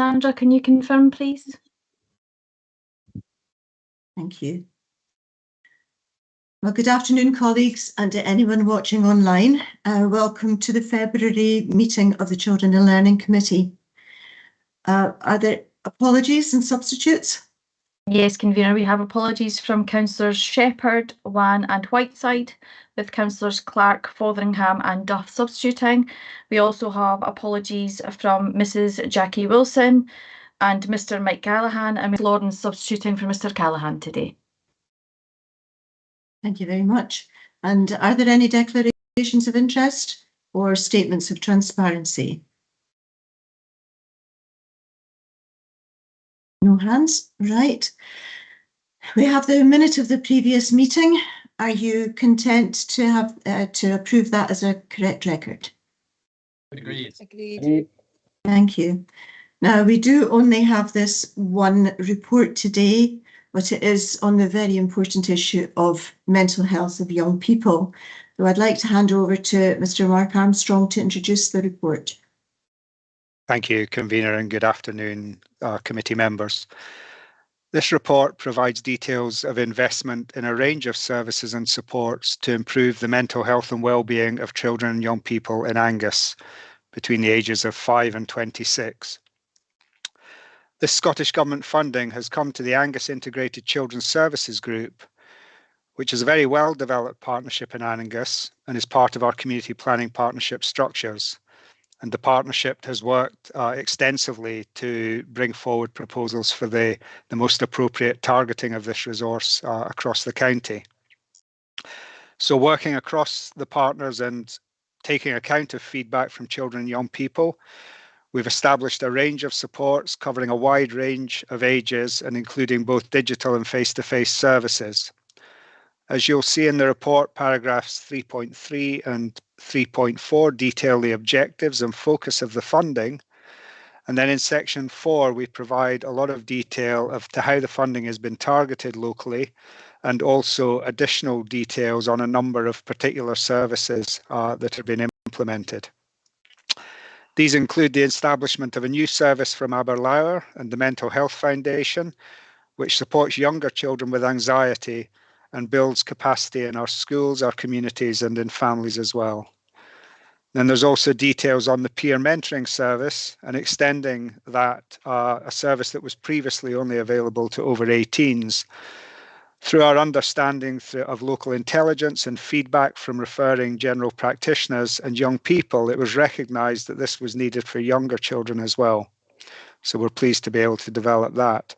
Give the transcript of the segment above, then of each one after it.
Sandra, can you confirm, please? Thank you. Well, good afternoon, colleagues, and to anyone watching online. Welcome to the February meeting of the Children and Learning Committee. Are there apologies and substitutes? Yes, Convener, we have apologies from Councillors Shepherd, Wan and Whiteside, with Councillors Clark, Fotheringham and Duff substituting. We also have apologies from Mrs Jackie Wilson and Mr Mike Callahan, and Ms Lawrence substituting for Mr Callahan today. Thank you very much. And are there any declarations of interest or statements of transparency? No hands, right. We have the minute of the previous meeting. Are you content to have to approve that as a correct record? Agreed. Agreed. Thank you. Now, we do only have this one report today, but it is on the very important issue of mental health of young people. So I'd like to hand over to Mr. Mark Armstrong to introduce the report. Thank you, Convener, and good afternoon, committee members. This report provides details of investment in a range of services and supports to improve the mental health and well-being of children and young people in Angus between the ages of 5 and 26. This Scottish Government funding has come to the Angus Integrated Children's Services Group, which is a very well-developed partnership in Angus and is part of our community planning partnership structures. And the partnership has worked extensively to bring forward proposals for the most appropriate targeting of this resource across the county. So working across the partners and taking account of feedback from children and young people, we've established a range of supports covering a wide range of ages and including both digital and face-to-face services. As you'll see in the report, paragraphs 3.3 and 3.4 detail the objectives and focus of the funding. And then in section 4, we provide a lot of detail as to how the funding has been targeted locally and also additional details on a number of particular services that have been implemented. These include the establishment of a new service from Aberlour and the Mental Health Foundation, which supports younger children with anxiety and builds capacity in our schools, our communities, and in families as well. Then there's also details on the peer mentoring service and extending that, a service that was previously only available to over 18s. Through our understanding of local intelligence and feedback from referring general practitioners and young people, it was recognised that this was needed for younger children as well. So we're pleased to be able to develop that.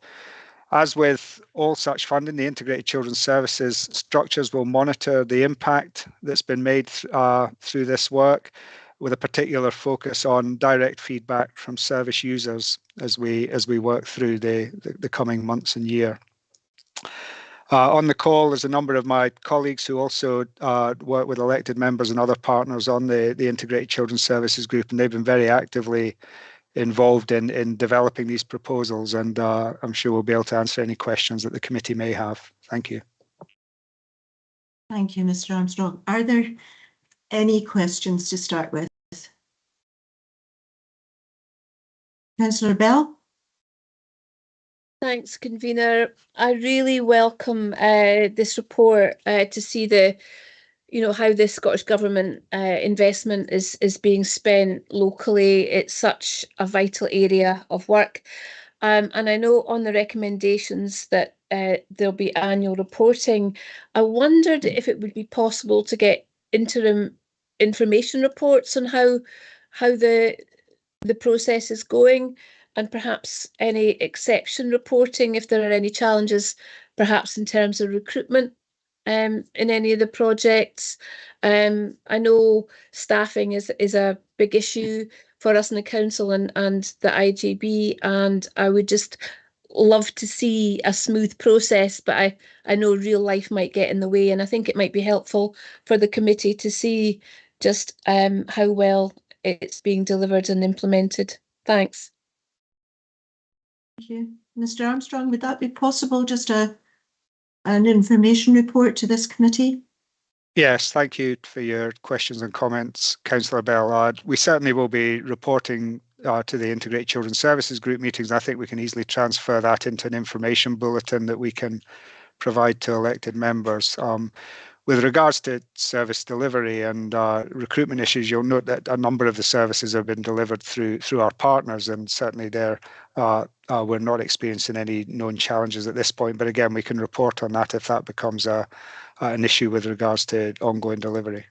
As with all such funding, the Integrated Children's Services structures will monitor the impact that's been made through this work, with a particular focus on direct feedback from service users as we work through the coming months and year. On the call, there's a number of my colleagues who also work with elected members and other partners on the Integrated Children's Services Group, and they've been very actively involved in developing these proposals, and I'm sure we'll be able to answer any questions that the committee may have. Thank you. Thank you, Mr. Armstrong. Are there any questions to start with? Councillor Bell? Thanks, Convener. I really welcome this report to see how the Scottish Government investment is being spent locally. It's such a vital area of work. And I know on the recommendations that there'll be annual reporting. I wondered if it would be possible to get interim information reports on how the process is going, and perhaps any exception reporting if there are any challenges, perhaps in terms of recruitment in any of the projects. I know staffing is a big issue for us in the council and the IGB, and I would just love to see a smooth process, but I know real life might get in the way, and I think it might be helpful for the committee to see just how well it's being delivered and implemented. Thanks. Thank you. Mr. Armstrong, would that be possible, just an information report to this committee? Yes, thank you for your questions and comments, Councillor Bell. We certainly will be reporting to the Integrated Children's Services Group meetings. I think we can easily transfer that into an information bulletin that we can provide to elected members. With regards to service delivery and recruitment issues, you'll note that a number of the services have been delivered through our partners, and certainly there we're not experiencing any known challenges at this point. But again, we can report on that if that becomes an issue with regards to ongoing delivery.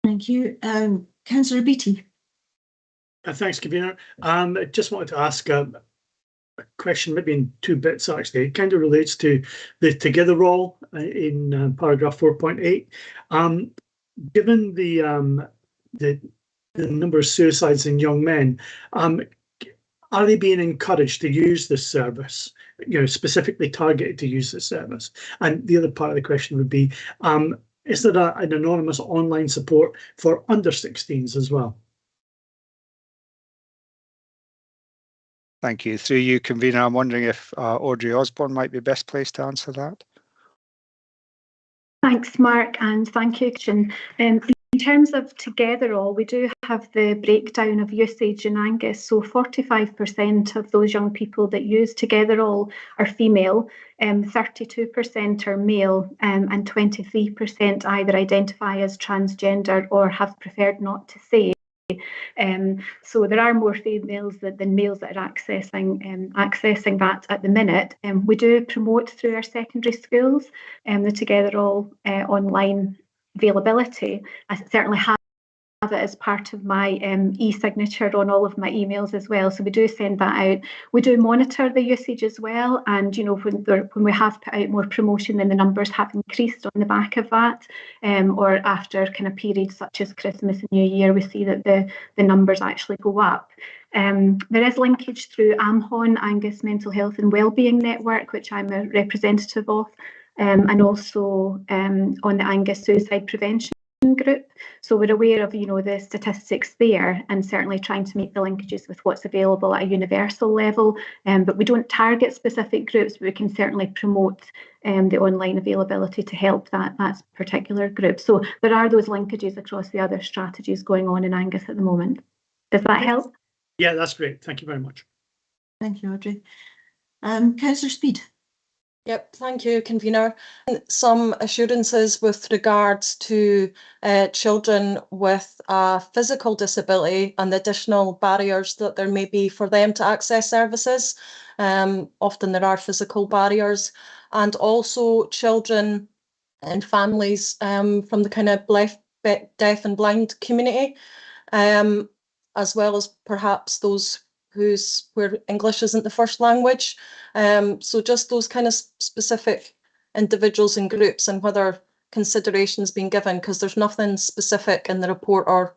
Thank you. Councillor Beattie. Thanks, Convener. I just wanted to ask a question, maybe in two bits actually. It kind of relates to the together role in paragraph 4.8. Given the number of suicides in young men, are they being encouraged to use this service? You know, specifically targeted to use this service? And the other part of the question would be, is there an anonymous online support for under 16s as well? Thank you. Through you, Convener, I'm wondering if Audrey Osborne might be best placed to answer that. Thanks, Mark, and thank you, Christian. In terms of Together All, we do have the breakdown of usage in Angus. So 45% of those young people that use Together All are female, 32% are male, and 23% either identify as transgender or have preferred not to say. So there are more females than males that are accessing that at the minute. We do promote through our secondary schools the Together All online availability. I certainly have it as part of my e-signature on all of my emails as well. So we do send that out. We do monitor the usage as well, and you know, when we have put out more promotion, then the numbers have increased on the back of that, or after kind of periods such as Christmas and New Year, we see that the numbers actually go up. There is linkage through AMHON, Angus Mental Health and Wellbeing Network, which I'm a representative of, and also on the Angus Suicide Prevention Group. So we're aware of, you know, the statistics there, and certainly trying to make the linkages with what's available at a universal level. But we don't target specific groups, but we can certainly promote the online availability to help that particular group. So there are those linkages across the other strategies going on in Angus at the moment. Does that help? Yeah, that's great. Thank you very much. Thank you, Audrey. Councillor Speed. Yep, thank you, Convener. Some assurances with regards to children with a physical disability and the additional barriers that there may be for them to access services. Often there are physical barriers, and also children and families from the kind of deaf and blind community, as well as perhaps those where English isn't the first language. So just those kind of specific individuals and groups, and whether consideration has been given, because there's nothing specific in the report or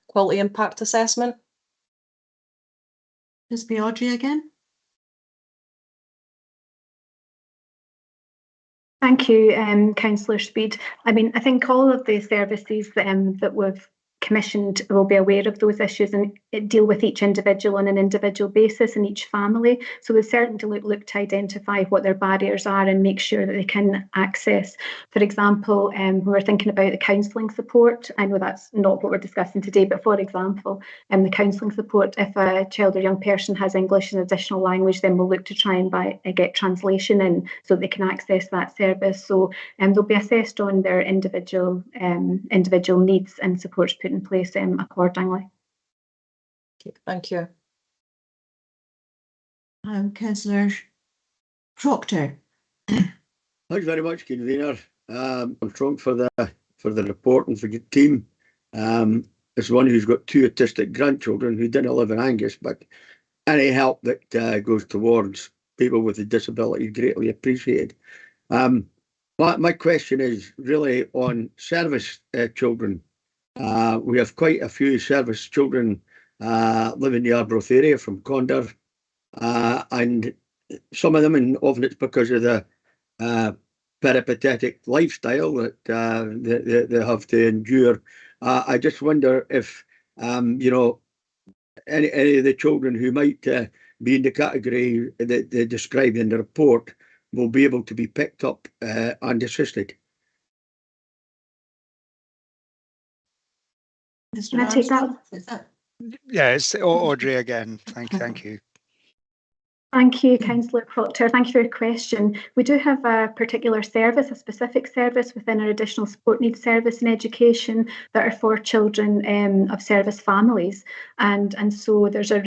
quality impact assessment. This be Audrey again. Thank you, Councillor Speed. I mean, I think all of the services that we've commissioned will be aware of those issues and deal with each individual on an individual basis and each family. So we certainly look to identify what their barriers are and make sure that they can access. For example, we're thinking about the counselling support. I know that's not what we're discussing today, but for example, the counselling support, if a child or young person has English as an additional language, then we'll look to try and get translation in so they can access that service. So they'll be assessed on their individual needs and supports put in place accordingly. Okay, thank you. Councillor Proctor. Thanks very much, Convener. I'm strong for the report and for your team. As one who's got 2 autistic grandchildren who didn't live in Angus, but any help that goes towards people with a disability is greatly appreciated. My question is really on service children. We have quite a few service children live in the Arbroath area from Condor, and some of them, and often it's because of the peripatetic lifestyle that they have to endure. I just wonder if you know, any of the children who might be in the category that they described in the report will be able to be picked up and assisted. Mr. Can I take that? Marsden, is that? Yeah, it's Audrey again. Thank you. Thank you, Councillor Proctor. Thank you for your question. We do have a particular service, a specific service within our additional support needs service in education that are for children of service families. And so there's a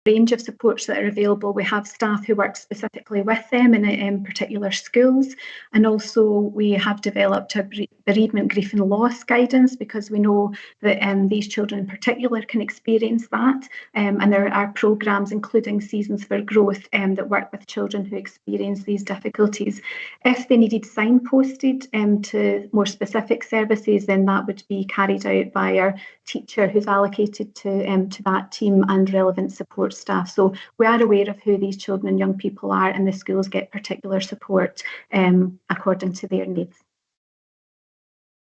range of supports that are available. We have staff who work specifically with them in particular schools, and also we have developed a bereavement, grief and loss guidance, because we know that these children in particular can experience that, and there are programmes including Seasons for Growth that work with children who experience these difficulties. If they needed signposted to more specific services, then that would be carried out by our teacher who's allocated to that team and relevant support staff. So we are aware of who these children and young people are, and the schools get particular support according to their needs.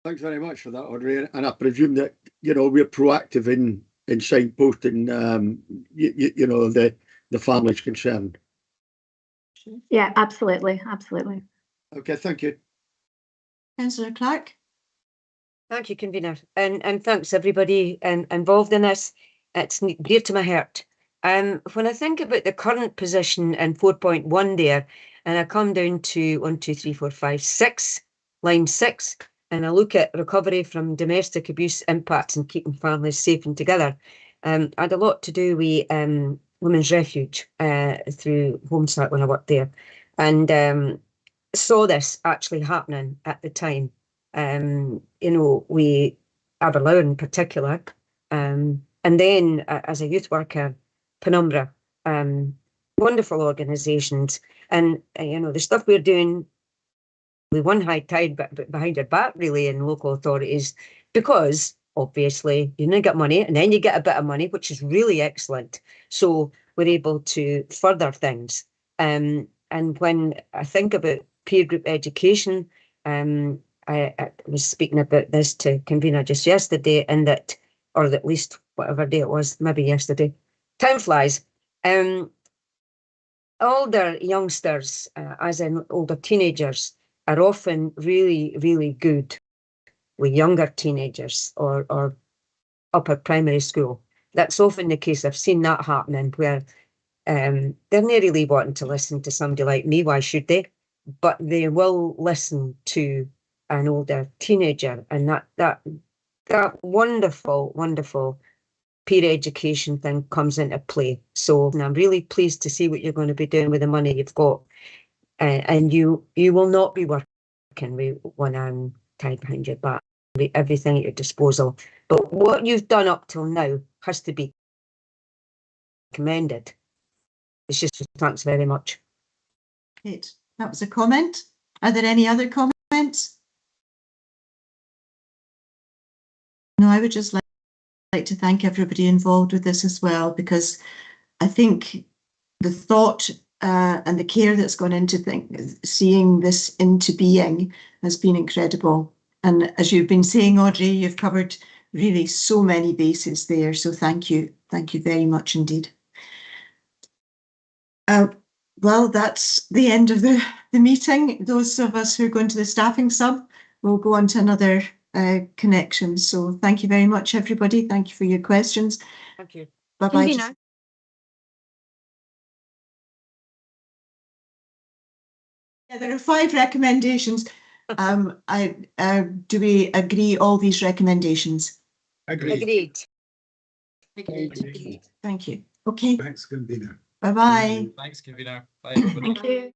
Thanks very much for that, Audrey. And I presume that, you know, we're proactive in signposting, you know, the families concerned. Yeah, absolutely, absolutely. Okay, thank you. Councillor Clark. Thank you, convener, and thanks everybody involved in this. It's dear to my heart. When I think about the current position in 4.1 there, and I come down to 1, 2, 3, 4, 5, 6, line 6, and I look at recovery from domestic abuse impacts and keeping families safe and together, I had a lot to do with Women's Refuge through HomeSat when I worked there, and saw this actually happening at the time. You know, we Aberlour in particular, and then as a youth worker, Penumbra, wonderful organisations, and you know, the stuff we're doing with one high tide but behind our back really in local authorities, because obviously you don't get money and then you get a bit of money, which is really excellent. So we're able to further things. And when I think about peer group education, I was speaking about this to convener just yesterday, and that, or at least whatever day it was, maybe yesterday. Time flies. Older youngsters, as in older teenagers, are often really, really good with younger teenagers or upper primary school. That's often the case. I've seen that happening where they're not really wanting to listen to somebody like me. Why should they? But they will listen to an older teenager, and that wonderful, wonderful peer education thing comes into play. So I'm really pleased to see what you're going to be doing with the money you've got, and you will not be working with one arm tied behind your back, with everything at your disposal. But what you've done up till now has to be commended. It's just thanks very much. Great. That was a comment. Are there any other comments? No, I would just like to thank everybody involved with this as well, because I think the thought and the care that's gone into seeing this into being has been incredible. And as you've been saying, Audrey, you've covered really so many bases there. So thank you. Thank you very much indeed. Well, that's the end of the meeting. Those of us who are going to the staffing sub will go on to another connection. So thank you very much, everybody. Thank you for your questions. Thank you. Bye-bye. Yeah, there are 5 recommendations. Do we agree all these recommendations? Agreed. Thank you. Okay. Thanks, convener. Bye-bye. Thanks, convener. Bye, everybody. Thank you.